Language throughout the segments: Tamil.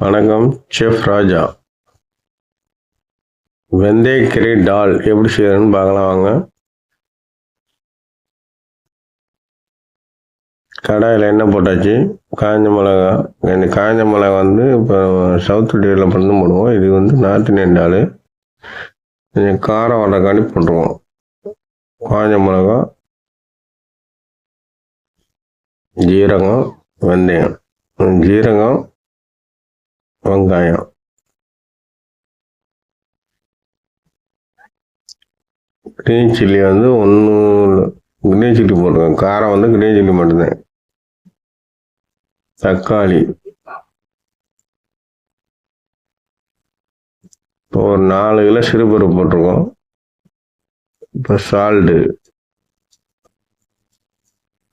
வணக்கம், செஃப் ராஜா. வெந்தயக்கீரை டால் எப்படி செய்யறதுன்னு பார்க்கலாம் வாங்க. கடாயில் எண்ணெய் போட்டாச்சு. காய்ஞ்ச மிளகா, இந்த காய்ஞ்ச மிளகா இப்போ சவுத் இண்டியாவில் பண்ணி போடுவோம். இது நார்த் இந்தியன் டால். கொஞ்சம் காரம் வடக்காண்டி போட்டுருவோம். காய்ஞ்ச மிளகா, ஜீரகம், வெந்தயம், ஜீரகம், வெங்காயம், கிரீன் சில்லி ஒன்று கிரீன் சில்லி போட்டுருக்கேன். காரம் கிரீன் சில்லி மட்டும்தான். தக்காளி, இப்போ ஒரு 4 கிலோ சிறுபருப்பு போட்டிருக்கோம். இப்போ சால்ட்டு,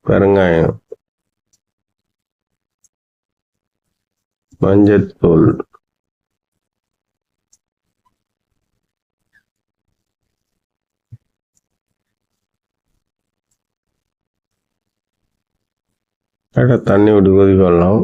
பெருங்காயம், மஞ்சத்தூள், தண்ணி விட்டு கொதிக்க வரலாம்.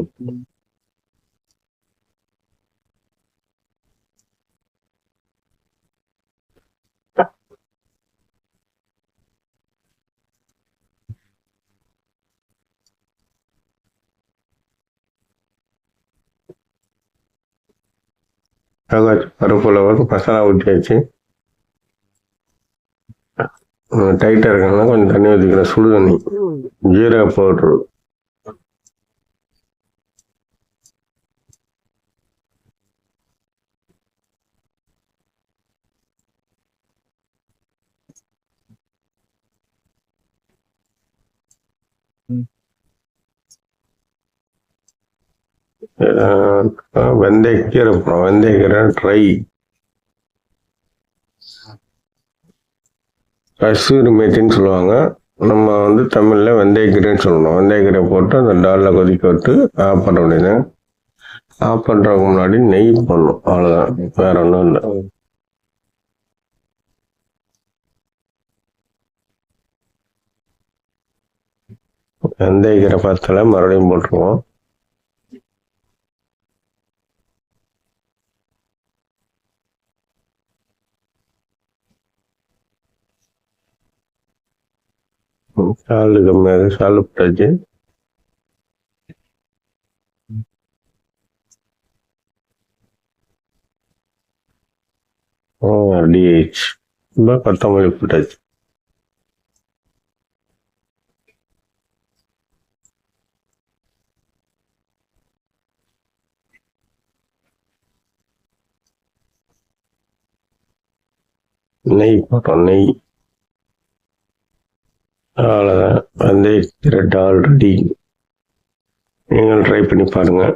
பருப்புல மசாலா ஊற்றியாச்சு. டைட்டாக இருக்கணும்னா கொஞ்சம் தண்ணி ஊற்றிக்கிறேன், சுடு தண்ணி. ஜீரக பவுட்ரு, வெந்தயக்கீரை போடும். வெந்தயக்கீரை ட்ரை, கசூரி மேத்தின்னு சொல்லுவாங்க. நம்ம தமிழில் வெந்தயக்கீரைன்னு சொல்லணும். வெந்தயக்கீரை போட்டு அந்த டாலில் கொதிக்க விட்டு ஆஃப் பண்ண வேண்டியது. ஆஃப் பண்ணுறதுக்கு முன்னாடி நெய் போடணும், அவ்வளோதான், வேற ஒன்றும் இல்லை. வெந்தயக்கீரை பத்தலை, மறுபடியும் போட்டுருவோம். சால்ட் கம்மியாக சால்ட் போட்டாச்சு. டிஹெச் இப்போ கொத்தமல்லி போட்டாச்சு. நெய் போட்டோம், நெய். அவ்வளோதான், வெந்தயக்கீரை டால் ரெடி. நீங்கள் ட்ரை பண்ணி பாருங்கள்.